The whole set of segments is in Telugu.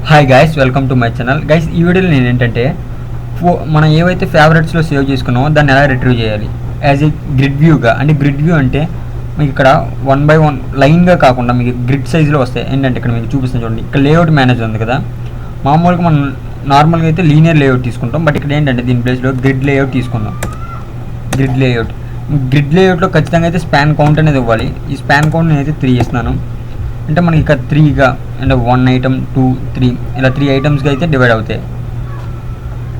Hi guys, welcome to my channel. Guys, ఈ వీడియోలో నేను ఏంటంటే మనం ఏవైతే ఫేవరెట్స్లో సేవ్ చేసుకున్నామో దాన్ని ఎలా రిట్రీవ్ చేయాలి యాజ్ ఏ గ్రిడ్ వ్యూగా. అంటే గ్రిడ్ వ్యూ అంటే మీకు ఇక్కడ 1 by 1 లైన్గా కాకుండా మీకు గ్రిడ్ సైజులో వస్తాయి. ఏంటంటే ఇక్కడ మీకు చూపిస్తాను చూడండి, ఇక్కడ లేఅవుట్ మేనేజర్ ఉంది కదా. మామూలుగా మనం నార్మల్గా అయితే లీనియర్ లేఅవుట్ తీసుకుంటాం, బట్ ఇక్కడ ఏంటంటే దీని ప్లేస్లో గ్రిడ్ లేఅవుట్ తీసుకుందాం. గ్రిడ్ లేఅవుట్లో ఖచ్చితంగా అయితే స్పాన్ కౌంట్ అనేది ఇవ్వాలి. ఈ స్పాన్ కౌంట్ నేను అయితే 3 ఇస్తున్నాను. అంటే మనకి ఇక్కడ 3గా అంటే 1 ఐటమ్ 2 3 ఇలా 3 ఐటమ్స్గా అయితే డివైడ్ అవుతాయి.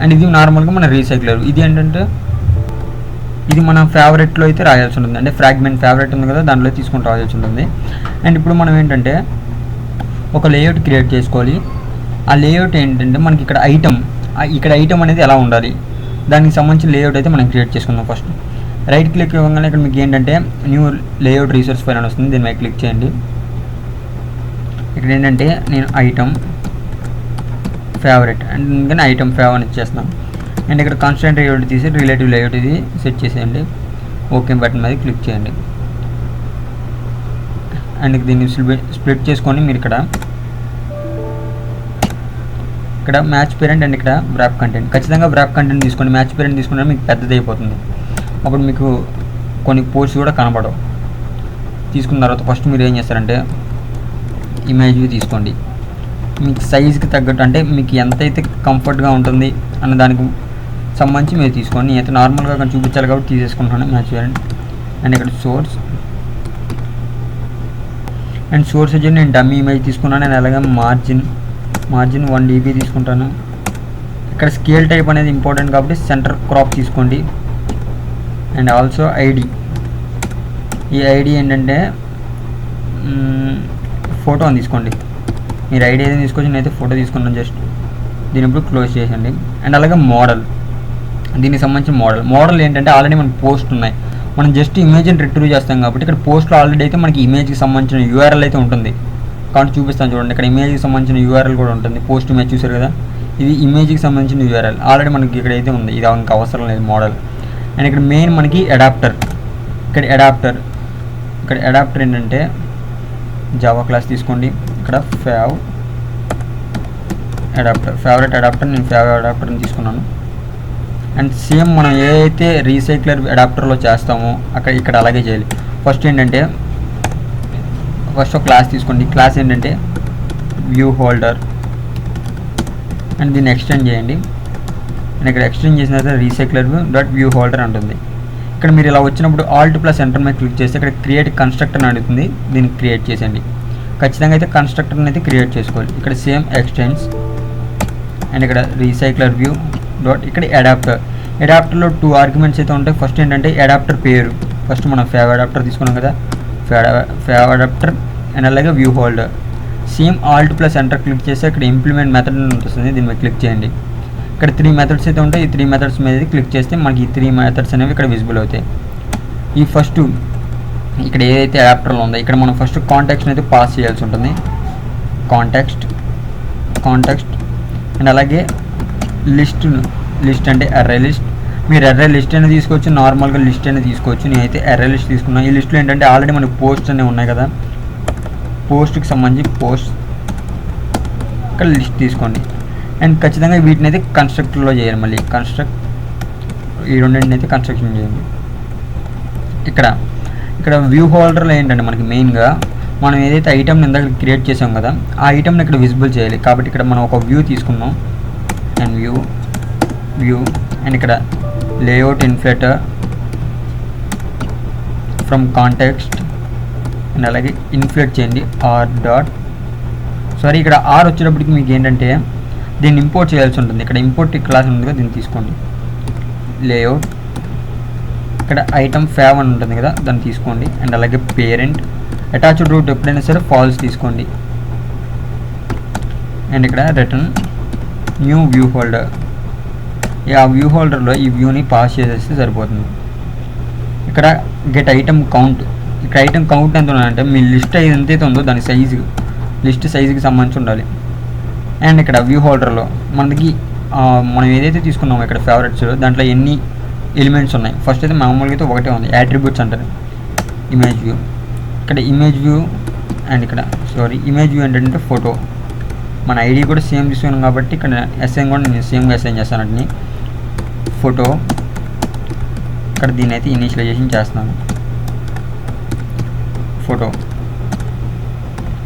అండ్ ఇది నార్మల్గా మన రీసైక్లర్. ఇది ఏంటంటే ఇది మన ఫేవరెట్లో అయితే రాయాల్సి ఉంటుంది. అంటే ఫ్రాగ్మెంట్ ఫేవరెట్ ఉంది కదా, దాంట్లో తీసుకొని రాయాల్సి ఉంటుంది. అండ్ ఇప్పుడు మనం ఏంటంటే ఒక లేఅవుట్ క్రియేట్ చేసుకోవాలి. ఆ లేఅవుట్ ఏంటంటే మనకి ఇక్కడ ఐటమ్ అనేది ఎలా ఉండాలి, దానికి సంబంధించిన లేఅవుట్ అయితే మనం క్రియేట్ చేసుకుందాం. ఫస్ట్ రైట్ క్లిక్ ఇవ్వగానే ఇక్కడ మీకు ఏంటంటే న్యూ లేఅవుట్ రీసోర్స్ ఫైల్ అని వస్తుంది. దీని మీద క్లిక్ చేయండి. ఇక్కడ ఏంటంటే నేను ఐటమ్ ఫేవరెట్ అండ్ ఇంకా ఐటమ్ ఫేవ్ అని ఇచ్చేస్తున్నాను. అండ్ ఇక్కడ కాన్స్టెంట్ లేఅవుట్ తీసి రిలేటివ్ లేఅవుట్ ఇది సెట్ చేసేయండి. ఓకే బటన్ మీద క్లిక్ చేయండి. అండ్ దీన్ని స్ప్లిట్ చేసుకొని మీరు ఇక్కడ మ్యాచ్ పేరెంట్ అండ్ ఇక్కడ వ్రాప్ కంటెంట్, ఖచ్చితంగా వ్రాప్ కంటెంట్ తీసుకోండి. మ్యాచ్ పేరెంట్ తీసుకుంటే మీకు పెద్దది అయిపోతుంది, అప్పుడు మీకు కొన్ని పోస్ట్స్ కూడా కనబడవు. తీసుకున్న తర్వాత ఫస్ట్ మీరు ఏం చేస్తారంటే ఇమేజ్ వ్యూ తీసుకోండి. మీకు సైజ్కి తగ్గట్టు అంటే మీకు ఎంతైతే కంఫర్ట్గా ఉంటుంది అన్న దానికి సంబంధించి మీరు తీసుకోండి. నేనైతే నార్మల్గా చూపించాలి కాబట్టి తీసేసుకుంటున్నాను మ్యాచ్ పేరెంట్. అండ్ ఇక్కడ సోర్స్ వచ్చి నేను డమ్మీ ఇమేజ్ తీసుకున్నాను. నేను అలాగే మార్జిన్ 1 dB తీసుకుంటాను. ఇక్కడ స్కేల్ టైప్ అనేది ఇంపార్టెంట్ కాబట్టి సెంటర్ క్రాప్ తీసుకోండి. అండ్ ఆల్సో ఈ ఐడి ఏంటంటే ఫోటో అని తీసుకోండి. మీరు ఐడి ఏదైనా తీసుకొచ్చి నేనైతే ఫోటో తీసుకున్నాను. జస్ట్ దీని ఇప్పుడు క్లోజ్ చేయండి. అండ్ అలాగే దీనికి సంబంధించిన మోడల్ ఏంటంటే ఆల్రెడీ మనకి పోస్ట్ ఉన్నాయి. మనం జస్ట్ ఇమేజ్ని రిట్రీవ్ చేస్తాం కాబట్టి ఇక్కడ పోస్ట్లో ఆల్రెడీ అయితే మనకి ఇమేజ్కి సంబంధించిన URL అయితే ఉంటుంది కాబట్టి చూపిస్తాను చూడండి. ఇక్కడ ఇమేజ్కి సంబంధించిన URL కూడా ఉంటుంది. పోస్ట్ ఇమేజ్ చూసారు కదా, ఇది ఇమేజ్కి సంబంధించిన URL ఆల్రెడీ మనకి ఇక్కడ అయితే ఉంది. ఇది ఇంకా అవసరం లేదు మోడల్. అండ్ ఇక్కడ మెయిన్ మనకి అడాప్టర్. ఇక్కడ అడాప్టర్ ఏంటంటే జావా క్లాస్ తీసుకోండి. ఇక్కడ ఫేవరెట్ అడాప్టర్ నేను ఫేవరెట్ అడాప్టర్ని తీసుకున్నాను. అండ్ సేమ్ మనం ఏదైతే రీసైక్లర్ అడాప్టర్లో చేస్తామో ఇక్కడ అలాగే చేయాలి. ఫస్ట్ ఒక క్లాస్ తీసుకోండి. క్లాస్ ఏంటంటే వ్యూ హోల్డర్ అండ్ దీన్ని ఎక్స్టెండ్ చేయండి. అండ్ ఇక్కడ ఎక్స్టెండ్ చేసిన తర్వాత రీసైక్లర్ వ్యూ హోల్డర్ ఉంటుంది. ఇక్కడ మీరు ఇలా వచ్చినప్పుడు Alt+Enter మీద క్లిక్ చేస్తే ఇక్కడ క్రియేట్ కన్స్ట్రక్టర్ అని అడుగుతుంది. దీన్ని క్రియేట్ చేసేయండి. ఖచ్చితంగా అయితే కన్స్ట్రక్టర్ని అయితే క్రియేట్ చేసుకోవాలి. ఇక్కడ సేమ్ ఎక్స్టెండ్స్ అండ్ ఇక్కడ రీసైక్లర్ వ్యూ ఇక్కడ అడాప్టర్లో 2 ఆర్గ్యుమెంట్స్ అయితే ఉంటాయి. ఫస్ట్ ఏంటంటే అడాప్టర్ పేరు. ఫస్ట్ మనం ఫేవ్ అడాప్టర్ తీసుకున్నాం కదా, ఫేవ్ అడాప్టర్ అండ్ అలాగే view holder. Same Alt+Enter click చేస్తే ఇక్కడ ఇంప్లిమెంట్ మెథడ్ అని ఉంటుంది. దీని మీద క్లిక్ చేయండి. ఇక్కడ 3 మెథడ్స్ అయితే ఉంటాయి. ఈ 3 మెథడ్స్ మీద క్లిక్ చేస్తే మనకి ఈ 3 మెథడ్స్ అనేవి ఇక్కడ విజిబుల్ అవుతాయి. ఈ ఫస్ట్ ఇక్కడ ఏదైతే అడాప్టర్లో ఉందో ఇక్కడ మనం ఫస్ట్ కాంటాక్ట్స్ని అయితే పాస్ చేయాల్సి ఉంటుంది. కాంటాక్స్ట్ అండ్ అలాగే లిస్ట్ అంటే అర్రే లిస్ట్. మీరు అర్రే లిస్ట్ అనేది తీసుకోవచ్చు, నార్మల్గా లిస్ట్ అనేది తీసుకోవచ్చు. నేనైతే అర్రే లిస్ట్ తీసుకున్నాను. ఈ లిస్ట్లో ఏంటంటే ఆల్రెడీ మనకి పోస్ట్ అనేవి ఉన్నాయి కదా, పోస్ట్కి సంబంధించి ఇక్కడ లిస్ట్ తీసుకోండి. అండ్ ఖచ్చితంగా వీటిని అయితే కన్స్ట్రక్టర్లో చేయాలి. మళ్ళీ ఈ రెండింటిని అయితే కన్స్ట్రక్షన్ చేయండి. ఇక్కడ వ్యూ హోల్డర్లో ఏంటంటే మనకి మెయిన్గా మనం ఏదైతే ఐటమ్ని ఇందాక క్రియేట్ చేసాం కదా, ఆ ఐటమ్ని ఇక్కడ విజిబుల్ చేయాలి. కాబట్టి ఇక్కడ మనం ఒక వ్యూ తీసుకున్నాం. అండ్ వ్యూ అండ్ ఇక్కడ layout inflator from context and అలాగే ఇన్ఫ్లేట్ చేయండి. ఇక్కడ ఆర్ వచ్చేటప్పటికి మీకు ఏంటంటే దీన్ని ఇంపోర్ట్ చేయాల్సి ఉంటుంది. ఇక్కడ ఇంపోర్ట్ క్లాస్ ఉంది కదా, దీన్ని తీసుకోండి. లేఅవుట్ ఇక్కడ ఐటమ్ ఫేవ్ అని ఉంటుంది కదా, దాన్ని తీసుకోండి. అండ్ అలాగే పేరెంట్ అటాచ్డ్ రూట్ ఎప్పుడైనా సరే ఫాల్స్ తీసుకోండి. అండ్ ఇక్కడ రిటర్న్ న్యూ వ్యూ హోల్డర్. ఆ వ్యూ హోల్డర్లో ఈ వ్యూని పాస్ చేసేస్తే సరిపోతుంది. ఇక్కడ గెట్ ఐటమ్ కౌంట్. ఇక్కడ ఐటమ్ కౌంట్ ఎంత ఉండాలంటే మీ లిస్ట్ ఎంతైతే ఉందో దాని లిస్ట్ సైజుకి సంబంధించి ఉండాలి. అండ్ ఇక్కడ వ్యూ హోల్డర్లో మనకి మనం ఏదైతే తీసుకున్నామో ఇక్కడ ఫేవరెట్స్ దాంట్లో ఎన్ని ఎలిమెంట్స్ ఉన్నాయి. ఫస్ట్ అయితే మామూలుగా అయితే ఒకటే ఉంది, యాట్రిబ్యూట్స్ అంటారు. ఇమేజ్ వ్యూ ఇక్కడ ఇమేజ్ వ్యూ అండ్ ఇక్కడ ఇమేజ్ వ్యూ ఏంటంటే ఫోటో మన ఐడి కూడా సేమ్ తీసుకున్నాం కాబట్టి ఇక్కడ అసైన్ కూడా నేను సేమ్గా అసైన్ చేస్తాను వాటిని. ఫోటో ఇక్కడ దీన్ని అయితే ఇనిషియలైజేషన్ చేస్తున్నాను, ఫోటో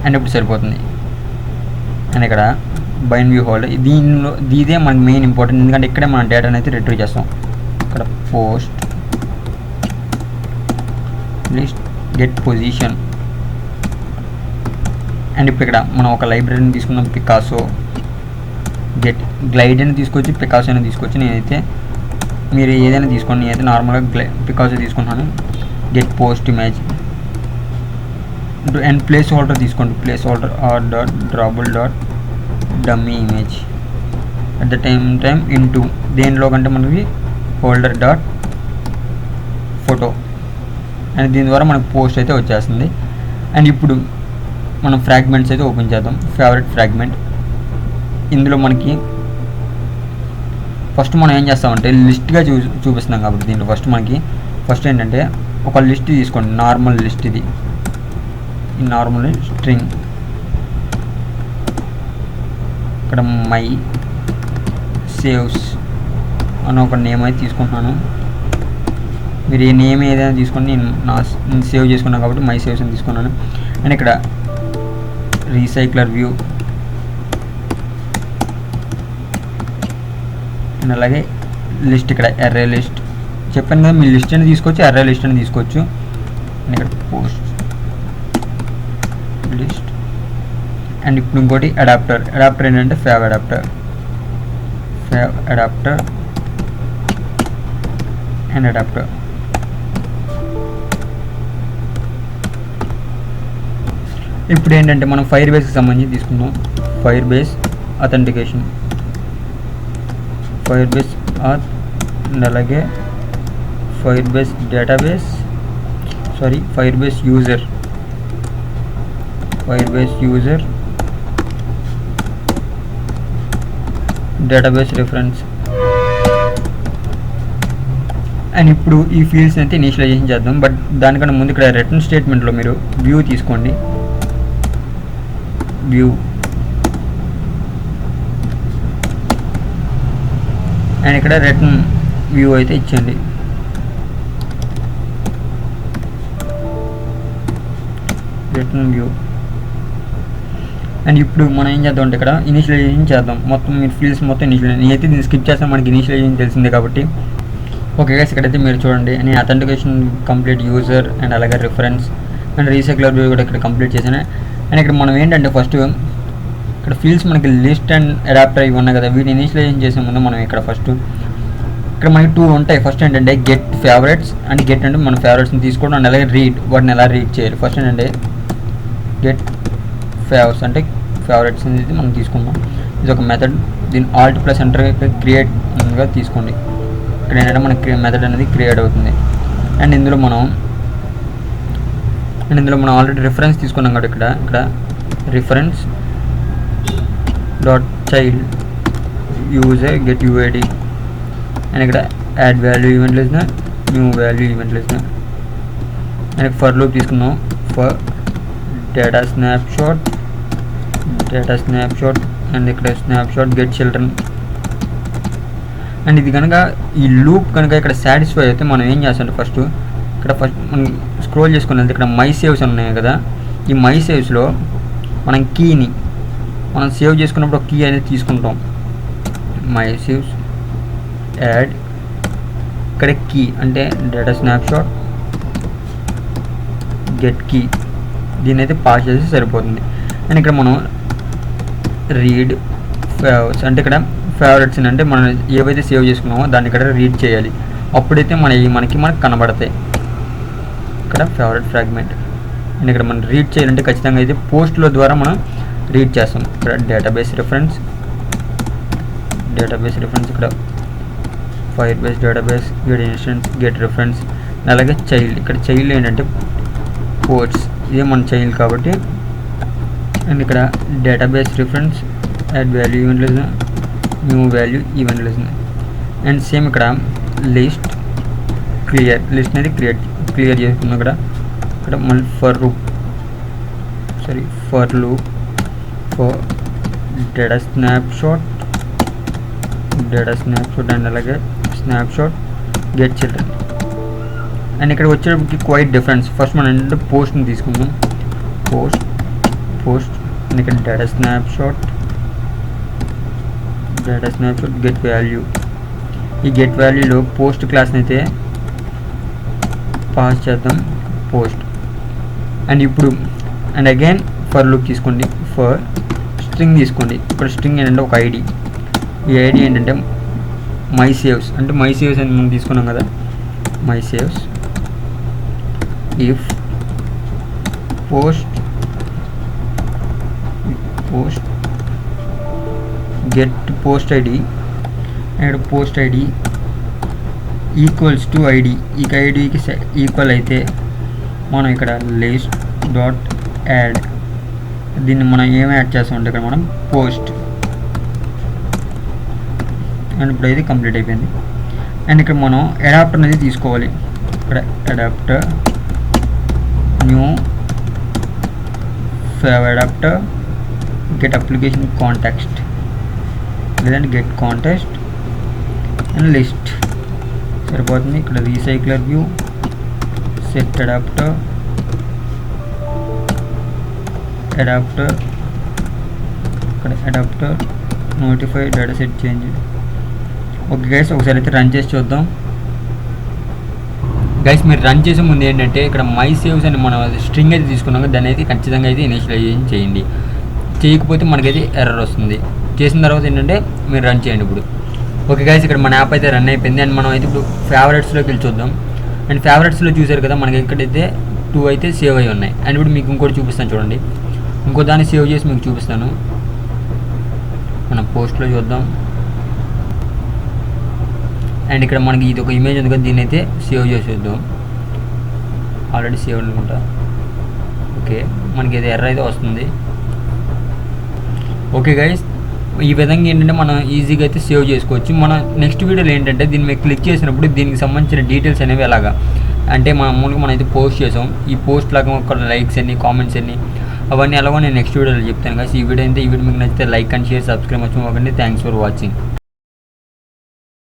అండ్ ఇప్పుడు సరిపోతుంది. అండ్ ఇక్కడ బైండ్ వ్యూ హోల్డర్ దీనిలో ఇదే మనకి మెయిన్ ఇంపార్టెంట్, ఎందుకంటే ఇక్కడే మనం డేటాని అయితే రిట్రీవ్ చేస్తాం. ఇక్కడ post list get position. And ఇప్పుడు ఇక్కడ మనం ఒక లైబ్రరీని తీసుకుందాం, పికాసో. గెట్ గ్లైడ్ అని తీసుకొచ్చి పికాసో అని తీసుకొచ్చి, నేనైతే మీరు ఏదైనా తీసుకోండి, నేనైతే నార్మల్గా పికాసో తీసుకుంటున్నాను. Get post image and placeholder తీసుకోండి, placeholder R dot drawable dot dummy image at the time into దేనిలో కంటే మనకి హోల్డర్ డాట్ ఫోటో. అండ్ దీని ద్వారా మనకు పోస్ట్ అయితే వచ్చేస్తుంది. అండ్ ఇప్పుడు మనం ఫ్రాగ్మెంట్స్ అయితే ఓపెన్ చేద్దాం. ఫేవరెట్ ఫ్రాగ్మెంట్, ఇందులో మనకి ఫస్ట్ మనం ఏం చేస్తామంటే లిస్ట్గా చూపిస్తున్నాం కాబట్టి దీంట్లో ఫస్ట్ ఏంటంటే ఒక లిస్ట్ తీసుకోండి, నార్మల్ లిస్ట్. ఇది ఈ నార్మల్ స్ట్రింగ్, ఇక్కడ మై సేవ్స్ అని ఒక నేమ్ అయితే తీసుకుంటున్నాను. మీరు ఏ నేమ్ ఏదైనా తీసుకొని నేను సేవ్ చేసుకున్నాను కాబట్టి మై సేవ్స్ అని తీసుకున్నాను. అండ్ ఇక్కడ రీసైక్లర్ వ్యూ అండ్ అలాగే లిస్ట్, ఇక్కడ ఎర్రే లిస్ట్ చెప్పాను కదా, మీ లిస్ట్ అని తీసుకోవచ్చు, ఎర్రే లిస్ట్ అని తీసుకోవచ్చు. అండ్ ఇక్కడ పోస్ట్ లిస్ట్. అండ్ ఇప్పుడు ఇంకోటి అడాప్టర్ ఏంటంటే ఫేవ్ అడాప్టర్ అండ్ అడాప్టర్. ఇప్పుడు ఏంటంటే మనం ఫైర్ బేస్కి సంబంధించి తీసుకుందాం. Firebase authentication, Firebase and అలాగే Firebase database, Firebase user database reference. And ఇప్పుడు ఈ ఫీల్డ్స్ అయితే ఇనిషియలైజేషన్ చేద్దాం. బట్ దానికన్నా ముందు ఇక్కడ రిటర్న్ స్టేట్మెంట్లో మీరు వ్యూ తీసుకోండి, వ్యూ అండ్ ఇక్కడ రిటర్న్ వ్యూ అయితే ఇచ్చండి. Return view. అండ్ ఇప్పుడు మనం ఏం చేద్దాం అంటే ఇక్కడ ఇనిషియలైజేషన్ చేద్దాం. మొత్తం మీరు ఫీల్డ్స్ మొత్తం ఇనిషియలైజేషన్, నేనైతే దీన్ని స్కిప్ చేస్తాను, మనకి ఇనిషియలైజేషన్ తెలిసిందే కాబట్టి. ఓకే గైస్, ఇక్కడైతే మీరు చూడండి, నేను అథెంటికేషన్ కంప్లీట్, యూజర్ అండ్ అలాగే రిఫరెన్స్ అండ్ రీసైక్లర్ వ్యూ కూడా ఇక్కడ కంప్లీట్ చేశాను. అండ్ ఇక్కడ మనం ఏంటంటే ఫస్ట్ ఇక్కడ ఫీల్డ్స్ మనకి లిస్ట్ అండ్ అడాప్టర్ ఇవి ఉన్నాయి కదా, వీటిని ఇనిషియలైజేషన్ చేసే ముందు మనం ఇక్కడ ఇక్కడ మనకి 2 ఉంటాయి. ఫస్ట్ ఏంటంటే గెట్ ఫేవరెట్స్, అండ్ గెట్ అంటే మన ఫేవరెట్స్ని తీసుకోవడం, అండ్ అలాగే రీడ్, వాటిని ఎలా రీడ్ చేయాలి. ఫస్ట్ ఏంటంటే గెట్ ఫేవర్స్ అంటే ఫేవరెట్స్ అనేది మనం తీసుకుందాం. ఇది ఒక మెథడ్, దీని ఆల్ట్ ప్లస్ ఎంటర్ క్రియేట్గా తీసుకోండి. ఇక్కడ ఏంటంటే మనకి మెథడ్ అనేది క్రియేట్ అవుతుంది. అండ్ ఇందులో మనం ఆల్రెడీ రిఫరెన్స్ తీసుకున్నాం కాబట్టి ఇక్కడ reference dot child user get UID, and ఇక్కడ add value event listener, new value event listener. And for loop తీసుకున్నాం, ఫర్ డేటా స్నాప్షాట్ అండ్ ఇక్కడ స్నాప్షాట్ గెట్ చిల్డ్రన్. అండ్ ఇది కనుక ఈ లూప్ కనుక ఇక్కడ సాటిస్ఫై అయితే మనం ఏం చేస్తామంటే ఫస్ట్ మనం స్క్రోల్ చేసుకుని వెళ్తే ఇక్కడ మై సేవ్స్ ఉన్నాయి కదా, ఈ మై సేవ్స్లో మనం కీని మనం సేవ్ చేసుకున్నప్పుడు ఒక కీ అనేది తీసుకుంటాం. మై సేవ్స్ యాడ్, ఇక్కడ కీ అంటే డేటా స్నాప్షాట్ గెట్ కీ, దీన్ని అయితే పాస్ చేసి సరిపోతుంది. అండ్ ఇక్కడ మనం రీడ్ ఫేవర్స్ అంటే ఇక్కడ ఫేవరెట్స్ అంటే మనం ఏవైతే సేవ్ చేసుకున్నామో దాన్ని ఇక్కడ రీడ్ చేయాలి, అప్పుడైతే మనకి కనబడతాయి. ఇక్కడ ఫేవరెట్ ఫ్రాగ్మెంట్. అండ్ ఇక్కడ మనం రీడ్ చేయాలంటే ఖచ్చితంగా అయితే పోస్ట్లో ద్వారా మనం రీడ్ చేస్తాం. ఇక్కడ డేటాబేస్ రిఫరెన్స్ ఇక్కడ fire base database get instance get reference, అలాగే చైల్డ్. ఇక్కడ చైల్డ్ ఏంటంటే పోర్ట్స్, ఇదే మన చైల్డ్ కాబట్టి. అండ్ ఇక్కడ database reference add value event listener, new value event listener. And same ఇక్కడ లిస్ట్ అనేది క్లియర్ చేసుకున్నాం. ఇక్కడ మళ్ళీ for loop for data snapshot and అలాగే స్నాప్షాట్ గెట్ చిల్డ్రన్. అండ్ ఇక్కడ వచ్చేటప్పటికి క్వైట్ డిఫరెన్స్. ఫస్ట్ మనం ఏంటంటే పోస్ట్ని తీసుకుందాం. పోస్ట్ అండ్ ఇక్కడ డేటా స్నాప్షాట్ గెట్ వాల్యూ. ఈ గెట్ వాల్యూలో పోస్ట్ క్లాస్ని అయితే పాస్ చేద్దాం, పోస్ట్. అండ్ ఇప్పుడు అండ్ అగైన్ ఫర్ లూప్ తీసుకోండి. ఫర్ స్ట్రింగ్ తీసుకోండి. ఇక్కడ స్ట్రింగ్ ఏంటంటే ఒక ఐడి. ఈ ఐడి ఏంటంటే మై సేవ్స్ అని మనం తీసుకున్నాం కదా, my saves. If post get post ID and post ID equals to ID. ఈ ఐడికి ఈక్వల్ అయితే మనం ఇక్కడ లిస్ట్ డాట్ యాడ్, దీన్ని మనం ఏమి యాడ్ చేస్తామంటే ఇక్కడ మనం పోస్ట్. అండ్ ఇప్పుడు ఇది కంప్లీట్ అయిపోయింది. అండ్ ఇక్కడ మనం అడాప్టర్ అనేది తీసుకోవాలి. ఇక్కడ adapter new save adapter get application contact లేదంటే గెట్ కాంటాక్ట్ అండ్ లిస్ట్ సరిపోతుంది. ఇక్కడ రీసైక్లర్ వ్యూ సెట్ అడాప్టర్ ఇక్కడ adapter notify data set change. Okay guys, ఒకసారి అయితే రన్ చేసి చూద్దాం. గైస్ మీరు రన్ చేసే ముందు ఏంటంటే ఇక్కడ మై సేవ్స్ అని మనం స్ట్రింగ్ అయితే తీసుకున్నాం, దాన్ని అయితే ఖచ్చితంగా అయితే ఇనిషియలైజేషన్ చేయండి. చేయకపోతే మనకైతే ఎర్రర్ వస్తుంది. చేసిన తర్వాత ఏంటంటే మీరు రన్ చేయండి ఇప్పుడు. ఓకే గైస్, ఇక్కడ మన యాప్ అయితే రన్ అయిపోయింది. అండ్ మనం అయితే ఇప్పుడు ఫేవరెట్స్లోకి వెళ్ళి చూద్దాం. అండ్ ఫేవరెట్స్లో చూసారు కదా, మనకి ఇక్కడైతే 2 అయితే సేవ్ అయి ఉన్నాయి. అండ్ ఇప్పుడు మీకు ఇంకోటి చూపిస్తాను చూడండి. ఇంకో దాన్ని సేవ్ చేసి మీకు చూపిస్తాను. మనం పోస్ట్లో చూద్దాం. అండ్ ఇక్కడ మనకి ఇది ఒక ఇమేజ్ ఉంది కదా, దీన్ని అయితే సేవ్ చేసేద్దాం. ఆల్రెడీ సేవ్ అనుకుంటా. ఓకే, మనకి ఇది ఎర్ర అయితే వస్తుంది. ఓకే గైస్, ఈ విధంగా ఏంటంటే మనం ఈజీగా అయితే సేవ్ చేసుకోవచ్చు. మన నెక్స్ట్ వీడియోలో ఏంటంటే దీన్ని మీరు క్లిక్ చేసినప్పుడు దీనికి సంబంధించిన డీటెయిల్స్ అనేవి ఎలాగా అంటే మామూలుగా మనం అయితే పోస్ట్ చేసాం. ఈ పోస్ట్ లాగా ఒక లైక్స్ అన్ని, కామెంట్స్ అన్ని, అవన్నీ ఎలాగో నేను నెక్స్ట్ వీడియోలో చెప్తాను. కానీ ఈ వీడియో మీకు నచ్చితే లైక్ అండ్ షేర్, సబ్స్క్రైబ్ మర్చిపోకండి. Thanks for watching.